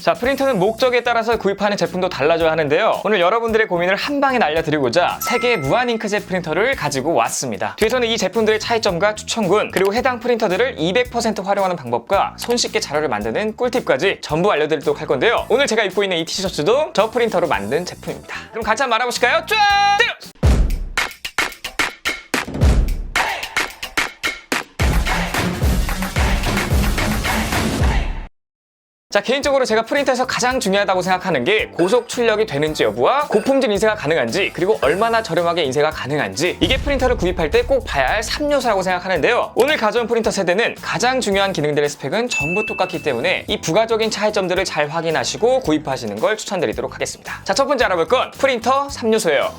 자, 프린터는 목적에 따라서 구입하는 제품도 달라져야 하는데요. 오늘 여러분들의 고민을 한 방에 날려드리고자 3개의 무한 잉크젯 프린터를 가지고 왔습니다. 뒤에서는 이 제품들의 차이점과 추천군, 그리고 해당 프린터들을 200% 활용하는 방법과 손쉽게 자료를 만드는 꿀팁까지 전부 알려드리도록 할 건데요. 오늘 제가 입고 있는 이 티셔츠도 저 프린터로 만든 제품입니다. 그럼 같이 한번 알아보실까요? 쫙! 자, 개인적으로 제가 프린터에서 가장 중요하다고 생각하는 게 고속 출력이 되는지 여부와 고품질 인쇄가 가능한지, 그리고 얼마나 저렴하게 인쇄가 가능한지, 이게 프린터를 구입할 때 꼭 봐야 할 3요소라고 생각하는데요. 오늘 가져온 프린터 세대는 가장 중요한 기능들의 스펙은 전부 똑같기 때문에 이 부가적인 차이점들을 잘 확인하시고 구입하시는 걸 추천드리도록 하겠습니다. 자, 첫 번째 알아볼 건 프린터 3요소예요.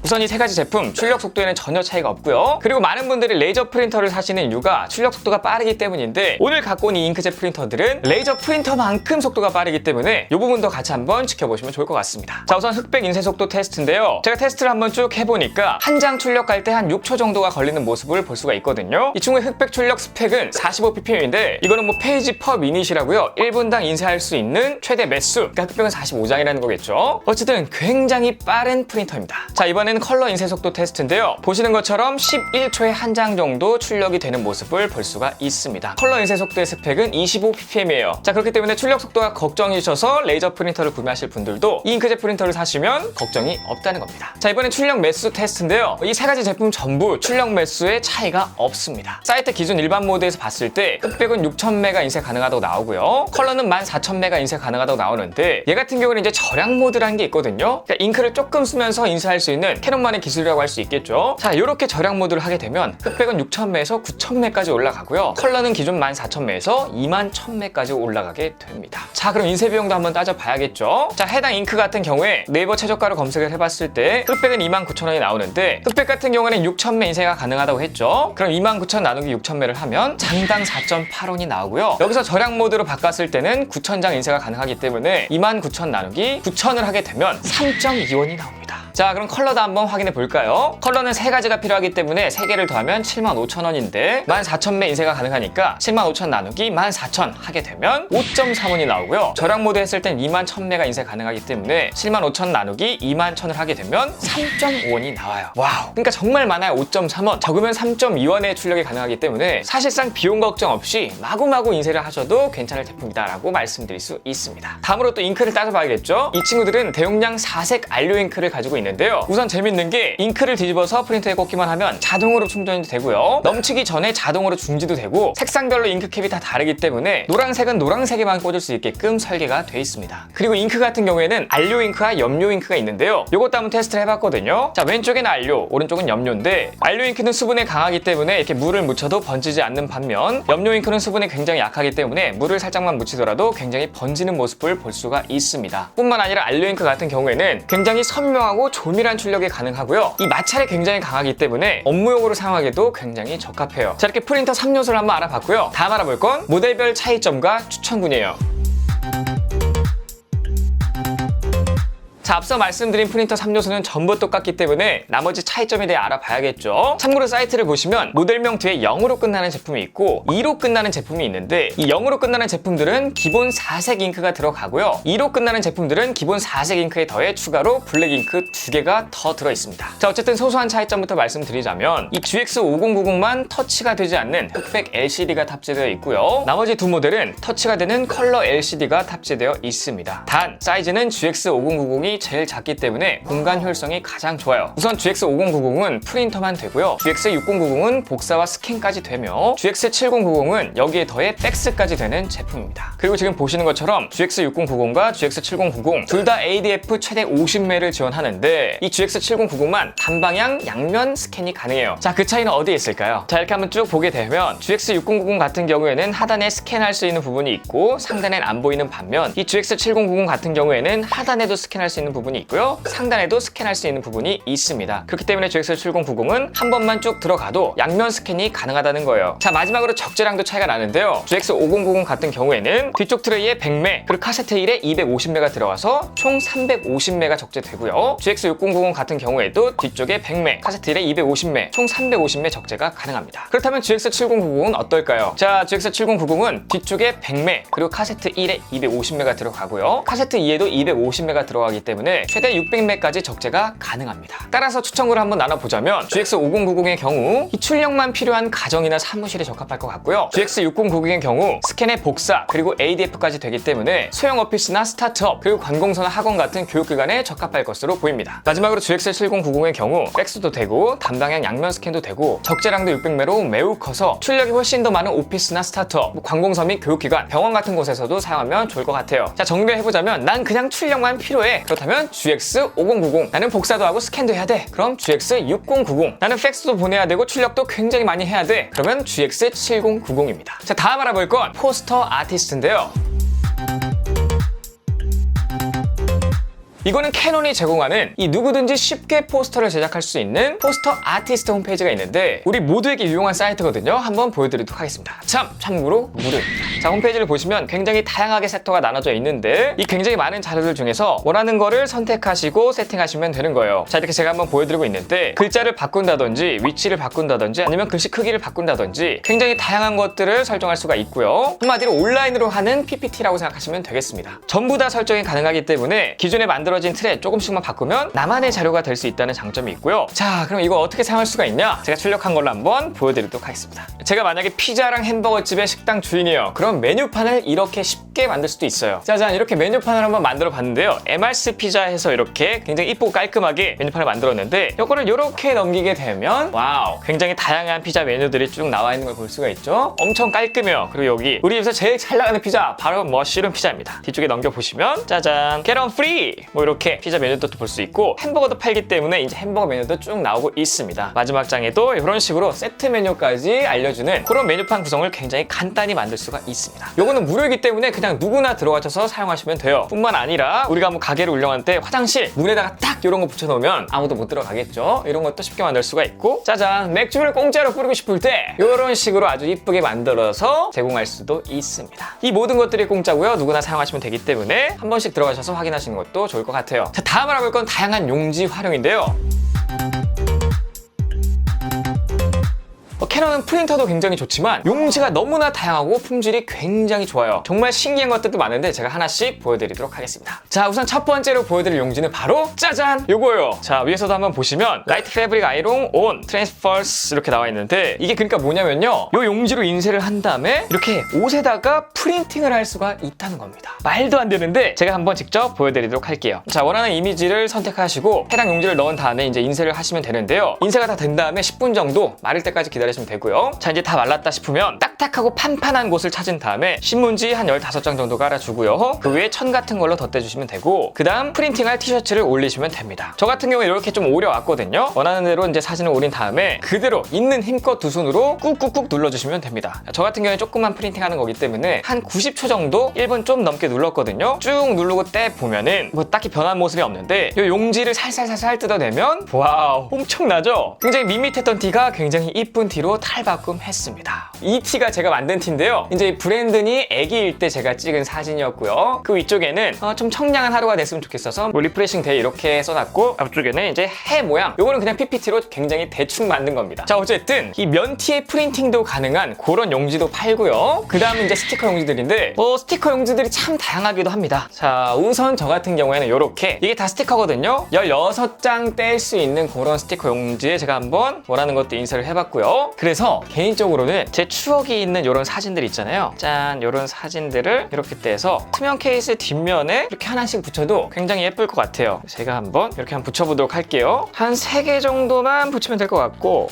우선 이 세 가지 제품 출력 속도에는 전혀 차이가 없고요. 그리고 많은 분들이 레이저 프린터를 사시는 이유가 출력 속도가 빠르기 때문인데, 오늘 갖고 온 이 잉크젯 프린터들은 레이저 프린터만큼 속도가 빠르기 때문에 이 부분도 같이 한번 지켜보시면 좋을 것 같습니다. 자, 우선 흑백 인쇄 속도 테스트인데요. 제가 테스트를 한번 쭉 해보니까 한 장 출력할 때 한 6초 정도가 걸리는 모습을 볼 수가 있거든요. 이 친구의 흑백 출력 스펙은 45ppm인데 이거는 뭐 페이지 퍼 미닛이라고요. 1분당 인쇄할 수 있는 최대 매수, 그러니까 흑백은 45장이라는 거겠죠. 어쨌든 굉장히 빠른 프린터입니다. 자, 이번에는 컬러 인쇄 속도 테스트인데요. 보시는 것처럼 11초에 한 장 정도 출력이 되는 모습을 볼 수가 있습니다. 컬러 인쇄 속도의 스펙은 25ppm이에요. 자, 그렇기 때문에 출력 속도가 걱정이셔서 레이저 프린터를 구매하실 분들도 이 잉크젯 프린터를 사시면 걱정이 없다는 겁니다. 자, 이번엔 출력 매수 테스트인데요. 이 세 가지 제품 전부 출력 매수에 차이가 없습니다. 사이트 기준 일반 모드에서 봤을 때 흑백은 6000메가 인쇄 가능하다고 나오고요. 컬러는 14000메가 인쇄 가능하다고 나오는데, 얘 같은 경우는 이제 절약 모드라는 게 있거든요. 그러니까 잉크를 조금 쓰면서 인쇄할 수 있는 캐논만의 기술이라고 할 수 있겠죠. 자, 이렇게 절약 모드를 하게 되면 흑백은 6000메에서 9000메까지 올라가고요. 컬러는 기존 14000메에서 21000메까지 올라가게 됩니다. 자, 그럼 인쇄 비용도 한번 따져봐야겠죠. 자, 해당 잉크 같은 경우에 네이버 최저가로 검색을 해봤을 때 흑백은 29000원이 나오는데, 흑백 같은 경우에는 6000메 인쇄가 가능하다고 했죠. 그럼 29000 나누기 6000메를 하면 장당 4.8원이 나오고요. 여기서 절약 모드로 바꿨을 때는 9000장 인쇄가 가능하기 때문에 29000 나누기 9000을 하게 되면 3.2원이 나옵니다. 자, 그럼 컬러도 한번 확인해 볼까요? 컬러는 세 가지가 필요하기 때문에 3개를 더하면 75,000원인데 14000메 인쇄가 가능하니까 75,000 나누기 14000 하게 되면 5.3원이 나오고요. 절약 모드 했을 땐 21000메가 인쇄 가능하기 때문에 75,000 나누기 21000을 하게 되면 3.5원이 나와요. 와우! 그러니까 정말 많아요. 5.3원. 적으면 3.2원의 출력이 가능하기 때문에 사실상 비용 걱정 없이 마구마구 인쇄를 하셔도 괜찮을 제품이다라고 말씀드릴 수 있습니다. 다음으로 또 잉크를 따져봐야겠죠? 이 친구들은 대용량 4색 안료 잉크를 가지고 있는데요. 우선 재밌는 게 잉크를 뒤집어서 프린터에 꽂기만 하면 자동으로 충전이 되고요. 넘치기 전에 자동으로 중지도 되고, 색상별로 잉크캡이 다 다르기 때문에 노란색은 노란색에만 꽂을 수 있게끔 설계가 돼 있습니다. 그리고 잉크 같은 경우에는 안료 잉크와 염료 잉크가 있는데요. 요것도 한번 테스트를 해봤거든요. 자, 왼쪽에는 안료, 오른쪽은 염료인데, 안료 잉크는 수분에 강하기 때문에 이렇게 물을 묻혀도 번지지 않는 반면, 염료 잉크는 수분에 굉장히 약하기 때문에 물을 살짝만 묻히더라도 굉장히 번지는 모습을 볼 수가 있습니다. 뿐만 아니라 안료 잉크 같은 경우에는 굉장히 선명하고 조밀한 출력이 가능하고요. 이 마찰이 굉장히 강하기 때문에 업무용으로 사용하기도 굉장히 적합해요. 자, 이렇게 프린터 3요소를 한번 알아봤고요. 다음 알아볼 건 모델별 차이점과 추천군이에요. 자, 앞서 말씀드린 프린터 3요소는 전부 똑같기 때문에 나머지 차이점에 대해 알아봐야겠죠. 참고로 사이트를 보시면 모델명 뒤에 0으로 끝나는 제품이 있고 2로 끝나는 제품이 있는데, 이 0으로 끝나는 제품들은 기본 4색 잉크가 들어가고요. 2로 끝나는 제품들은 기본 4색 잉크에 더해 추가로 블랙 잉크 2개가 더 들어있습니다. 자, 어쨌든 소소한 차이점부터 말씀드리자면 이 GX5090만 터치가 되지 않는 흑백 LCD가 탑재되어 있고요. 나머지 두 모델은 터치가 되는 컬러 LCD가 탑재되어 있습니다. 단 사이즈는 GX5090이 제일 작기 때문에 공간 효율성이 가장 좋아요. 우선 GX5090은 프린터만 되고요. GX6090은 복사와 스캔까지 되며, GX7090은 여기에 더해 팩스까지 되는 제품입니다. 그리고 지금 보시는 것처럼 GX6090과 GX7090 둘 다 ADF 최대 50메를 지원하는데, 이 GX7090만 단방향 양면 스캔이 가능해요. 자, 그 차이는 어디에 있을까요? 자, 이렇게 한번 쭉 보게 되면 GX6090 같은 경우에는 하단에 스캔할 수 있는 부분이 있고 상단엔 안 보이는 반면, 이 GX7090 같은 경우에는 하단에도 스캔할 수 있는 있는 부분이 있고요. 상단에도 스캔할 수 있는 부분이 있습니다. 그렇기 때문에 GX7090은 한 번만 쭉 들어가도 양면 스캔이 가능하다는 거예요. 자, 마지막으로 적재량도 차이가 나는데요. GX5090 같은 경우에는 뒤쪽 트레이에 100매, 그리고 카세트 1에 250매가 들어가서 총 350매가 적재되고요. GX6090 같은 경우에도 뒤쪽에 100매, 카세트 1에 250매, 총 350매 적재가 가능합니다. 그렇다면 GX7090은 어떨까요? 자, GX7090은 뒤쪽에 100매, 그리고 카세트 1에 250매가 들어가고요. 카세트 2에도 250매가 들어가기 때문에 최대 600매까지 적재가 가능합니다. 따라서 추천구를 한번 나눠보자면 GX5090의 경우 이 출력만 필요한 가정이나 사무실에 적합할 것 같고요. GX6090의 경우 스캔의 복사 그리고 ADF까지 되기 때문에 소형 오피스나 스타트업 그리고 관공서나 학원 같은 교육기관에 적합할 것으로 보입니다. 마지막으로 GX7090의 경우 팩스도 되고 담당형 양면 스캔도 되고 적재량도 600매로 매우 커서 출력이 훨씬 더 많은 오피스나 스타트업, 관공서 및 교육기관, 병원 같은 곳에서도 사용하면 좋을 것 같아요. 자, 정리해보자면 난 그냥 출력만 필요해. 그렇다면 GX5090. 나는 복사도 하고 스캔도 해야 돼. 그럼 GX6090. 나는 팩스도 보내야 되고 출력도 굉장히 많이 해야 돼. 그러면 GX7090입니다. 자, 다음 알아볼 건 포스터 아티스트인데요. 이거는 캐논이 제공하는 이 누구든지 쉽게 포스터를 제작할 수 있는 포스터 아티스트 홈페이지가 있는데 우리 모두에게 유용한 사이트거든요. 한번 보여드리도록 하겠습니다. 참고로 무료입니다. 자, 홈페이지를 보시면 굉장히 다양하게 섹터가 나눠져 있는데 이 굉장히 많은 자료들 중에서 원하는 거를 선택하시고 세팅하시면 되는 거예요. 자, 이렇게 제가 한번 보여드리고 있는데 글자를 바꾼다든지 위치를 바꾼다든지 아니면 글씨 크기를 바꾼다든지 굉장히 다양한 것들을 설정할 수가 있고요. 한마디로 온라인으로 하는 PPT라고 생각하시면 되겠습니다. 전부 다 설정이 가능하기 때문에 기존에 만들어진 틀에 조금씩만 바꾸면 나만의 자료가 될 수 있다는 장점이 있고요. 자, 그럼 이거 어떻게 사용할 수가 있냐? 제가 출력한 걸로 한번 보여드리도록 하겠습니다. 제가 만약에 피자랑 햄버거집의 식당 주인이에요. 그럼 메뉴판을 이렇게 쉽게 만들 수도 있어요. 짜잔, 이렇게 메뉴판을 한번 만들어 봤는데요. MRC 피자 해서 이렇게 굉장히 이쁘고 깔끔하게 메뉴판을 만들었는데 이거를 이렇게 넘기게 되면 와우, 굉장히 다양한 피자 메뉴들이 쭉 나와 있는 걸 볼 수가 있죠. 엄청 깔끔해요. 그리고 여기 우리 집에서 제일 잘 나가는 피자 바로 머쉬룸 피자입니다. 뒤쪽에 넘겨보시면 짜잔, get on free! 뭐 이렇게 피자 메뉴도 볼 수 있고 햄버거도 팔기 때문에 이제 햄버거 메뉴도 쭉 나오고 있습니다. 마지막 장에도 이런 식으로 세트 메뉴까지 알려주는 그런 메뉴판 구성을 굉장히 간단히 만들 수가 있습니다. 요거는 무료이기 때문에 그냥 누구나 들어가셔서 사용하시면 돼요. 뿐만 아니라 우리가 뭐 가게를 운영할 때 화장실 문에다가 딱 이런 거 붙여놓으면 아무도 못 들어가겠죠. 이런 것도 쉽게 만들 수가 있고 짜잔, 맥주를 공짜로 뿌리고 싶을 때 이런 식으로 아주 이쁘게 만들어서 제공할 수도 있습니다. 이 모든 것들이 공짜고요. 누구나 사용하시면 되기 때문에 한 번씩 들어가셔서 확인하시는 것도 좋을 것 같아요. 자, 다음 알아볼 건 다양한 용지 활용인데요. 캐논은 프린터도 굉장히 좋지만 용지가 너무나 다양하고 품질이 굉장히 좋아요. 정말 신기한 것들도 많은데 제가 하나씩 보여드리도록 하겠습니다. 자, 우선 첫 번째로 보여드릴 용지는 바로 짜잔! 요거예요. 자, 위에서도 한번 보시면 라이트 패브릭 아이롱 온 트랜스퍼스 이렇게 나와 있는데 이게 그러니까 뭐냐면요, 요 용지로 인쇄를 한 다음에 이렇게 옷에다가 프린팅을 할 수가 있다는 겁니다. 말도 안 되는데 제가 한번 직접 보여드리도록 할게요. 자, 원하는 이미지를 선택하시고 해당 용지를 넣은 다음에 이제 인쇄를 하시면 되는데요. 인쇄가 다 된 다음에 10분 정도 마를 때까지 기다리시면 되고요. 자, 이제 다 말랐다 싶으면 딱딱하고 판판한 곳을 찾은 다음에 신문지 한 15장 정도 깔아주고요. 그 위에 천 같은 걸로 덧대주시면 되고 그 다음 프린팅할 티셔츠를 올리시면 됩니다. 저 같은 경우에 이렇게 좀 오려왔거든요. 원하는 대로 이제 사진을 올린 다음에 그대로 있는 힘껏 두 손으로 꾹꾹꾹 눌러주시면 됩니다. 저 같은 경우에 조금만 프린팅하는 거기 때문에 한 90초 정도 1분 좀 넘게 눌렀거든요. 쭉 누르고 떼 보면은 뭐 딱히 변한 모습이 없는데 이 용지를 살살살살 뜯어내면 와우, 엄청나죠? 굉장히 밋밋했던 티가 굉장히 이쁜 티로 탈바꿈했습니다. 이 티가 제가 만든 티인데요. 이제 이 브랜든이 애기일 때 제가 찍은 사진이었고요. 그 위쪽에는 좀 청량한 하루가 됐으면 좋겠어서 뭐 리프레싱 데이 이렇게 써놨고 앞쪽에는 이제 해 모양. 요거는 그냥 PPT로 굉장히 대충 만든 겁니다. 자, 어쨌든 이 면티의 프린팅도 가능한 그런 용지도 팔고요. 그 다음은 이제 스티커 용지들인데 스티커 용지들이 참 다양하기도 합니다. 자, 우선 저 같은 경우에는 이렇게 이게 다 스티커거든요. 16장 뗄 수 있는 그런 스티커 용지에 제가 한번 원하는 것도 인쇄를 해봤고요. 그래서 개인적으로는 제 추억이 있는 이런 사진들 있잖아요. 짠, 이런 사진들을 이렇게 떼서 투명 케이스 뒷면에 이렇게 하나씩 붙여도 굉장히 예쁠 것 같아요. 제가 한번 이렇게 한번 붙여보도록 할게요. 한 3개 정도만 붙이면 될 것 같고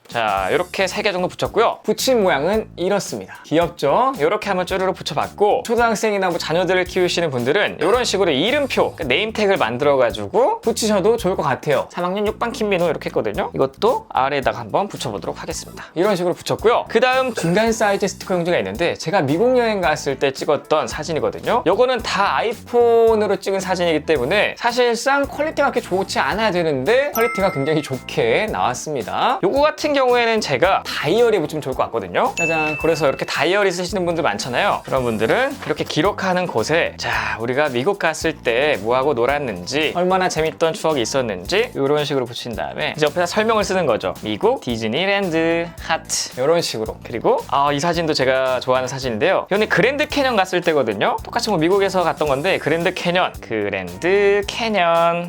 자, 이렇게 3개 정도 붙였고요. 붙인 모양은 이렇습니다. 귀엽죠? 이렇게 한번 쪼르르 붙여봤고, 초등학생이나 뭐 자녀들을 키우시는 분들은 이런 식으로 이름표, 그러니까 네임택을 만들어가지고 붙이셔도 좋을 것 같아요. 3학년 6반 김민호 이렇게 했거든요. 이것도 아래에다가 한번 붙여보도록 하겠습니다. 이런 식으로 붙였고요. 그 다음 중간 사이즈 스티커 용지가 있는데, 제가 미국 여행 갔을 때 찍었던 사진이거든요. 요거는 다 아이폰으로 찍은 사진이기 때문에 사실상 퀄리티가 그렇게 좋지 않아야 되는데 퀄리티가 굉장히 좋게 나왔습니다. 요거 같은 경우에는 제가 다이어리에 붙이면 좋을 것 같거든요. 짜잔. 그래서 이렇게 다이어리 쓰시는 분들 많잖아요. 그런 분들은 이렇게 기록하는 곳에, 자, 우리가 미국 갔을 때 뭐하고 놀았는지, 얼마나 재밌던 추억이 있었는지 이런 식으로 붙인 다음에 이제 옆에다 설명을 쓰는 거죠. 미국 디즈니랜드 하트, 이런 식으로. 그리고 이 사진도 제가 좋아하는 사진인데요. 이거는 그랜드 캐년 갔을 때거든요. 똑같이 뭐 미국에서 갔던 건데, 그랜드 캐년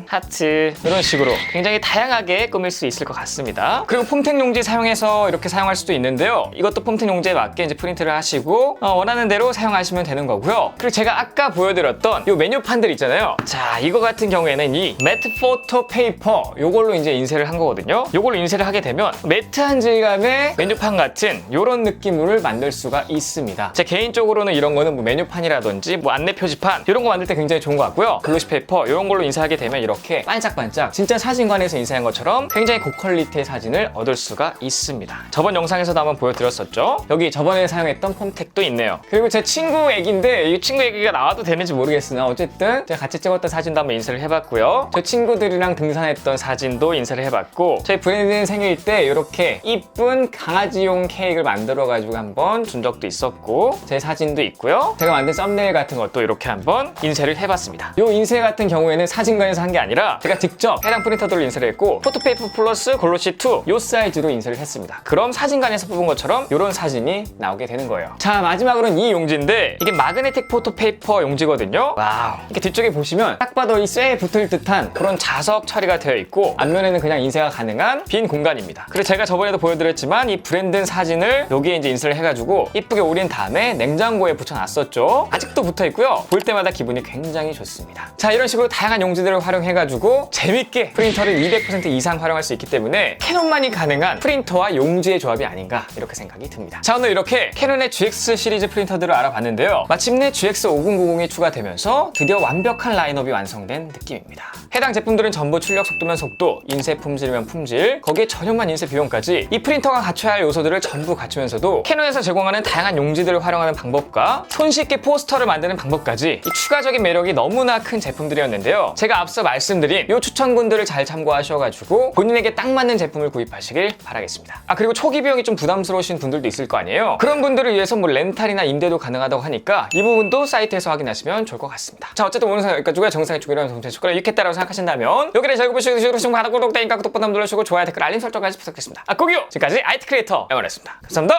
하트, 이런 식으로 굉장히 다양하게 꾸밀 수 있을 것 같습니다. 그리고 폼택 용지 사용해서 이렇게 사용할 수도 있는데요. 이것도 폼택 용지에 맞게 이제 프린트를 하시고 원하는 대로 사용하시면 되는 거고요. 그리고 제가 아까 보여드렸던 이 메뉴판들 있잖아요. 자, 이거 같은 경우에는 이 매트 포토 페이퍼, 요걸로 이제 인쇄를 한 거거든요. 요걸로 인쇄를 하게 되면 매트한 질감의 메뉴판 같은 이런 느낌을 만들 수가 있습니다. 제 개인적으로는 이런 거는 뭐 메뉴판이라든지 뭐 안내 표지판 이런 거 만들 때 굉장히 좋은 것 같고요. 글로시 페이퍼 이런 걸로 인쇄하게 되면 이렇게 반짝반짝 진짜 사진관에서 인쇄한 것처럼 굉장히 고퀄리티의 사진을 얻을 수가 있습니다. 저번 영상에서도 한번 보여드렸었죠. 여기 저번에 사용했던 폼택도 있네요. 그리고 제 친구 애기인데 이 친구 애기가 나와도 되는지 모르겠으나 어쨌든 제가 같이 찍었던 사진도 한번 인쇄를 해봤고요. 저 친구들이랑 등산했던 사진도 인쇄를 해봤고, 저희 브랜드는 생일 때 이렇게 이쁜 강아지용 케이크를 만들어가지고 한번 준 적도 있었고, 제 사진도 있고요. 제가 만든 썸네일 같은 것도 이렇게 한번 인쇄를 해봤습니다. 이 인쇄 같은 경우에는 사진관에서 한 게 아니라 제가 직접 해당 프린터들로 인쇄를 했고, 포토페이퍼 플러스 글로시2 이 사이즈로 인쇄를 했습니다. 그럼 사진관에서 뽑은 것처럼 이런 사진이 나오게 되는 거예요. 자, 마지막으로는 이 용지인데, 이게 마그네틱 포토페이퍼 용지거든요. 와우. 이렇게 뒤쪽에 보시면 딱 봐도 이 쇠에 붙을 듯한 그런 자석 처리가 되어 있고, 앞면에는 그냥 인쇄가 가능한 빈 공간입니다. 그리고 제가 저번에도 보여드렸지만 이 브랜드 사진을 여기에 이제 인쇄를 해가지고 이쁘게 오린 다음에 냉장고에 붙여놨었죠. 아직도 붙어 있고요. 볼 때마다 기분이 굉장히 좋습니다. 자, 이런 식으로 다양한 용지들을 활용해가지고 재밌게 프린터를 200% 이상 활용할 수 있기 때문에 캐논만이 가능한 프린터와 용지의 조합이 아닌가 이렇게 생각이 듭니다. 자, 오늘 이렇게 캐논의 GX 시리즈 프린터들을 알아봤는데요. 마침내 GX5090이 추가되면서 드디어 완벽한 라인업이 완성된 느낌입니다. 해당 제품들은 전부 출력 속도면 속도, 인쇄 품질이면 품질, 거기에 전용만 인쇄 비용까지 이 프린터가 갖춰야 할 요소들을 전부 갖추면서도 캐논에서 제공하는 다양한 용지들을 활용하는 방법과 손쉽게 포스터를 만드는 방법까지 이 추가적인 매력이 너무나 큰 제품들이었는데요. 제가 앞서 말씀드린 이 추천군들을 잘 참고하셔가지고 본인에게 딱 맞는 제품을 구입하시길 바라겠습니다. 그리고 초기 비용이 좀 부담스러우신 분들도 있을 거 아니에요. 그런 분들을 위해서 뭐 렌탈이나 임대도 가능하다고 하니까 이 부분도 사이트에서 확인하시면 좋을 것 같습니다. 자, 어쨌든 오늘 영상 여기까지고요. 정상의 축이라는 동생 축구를 유익했다고 생각하신다면 여기를 잘 보시고 구독, 구독, 구독, 구독, 구독 버튼 눌러주시고 좋아요, 댓글, 알림 설정까지 부탁드리겠습니다. 꼭이요! 지금까지 IT 크리에이터 영원했습니다. 감사합니다.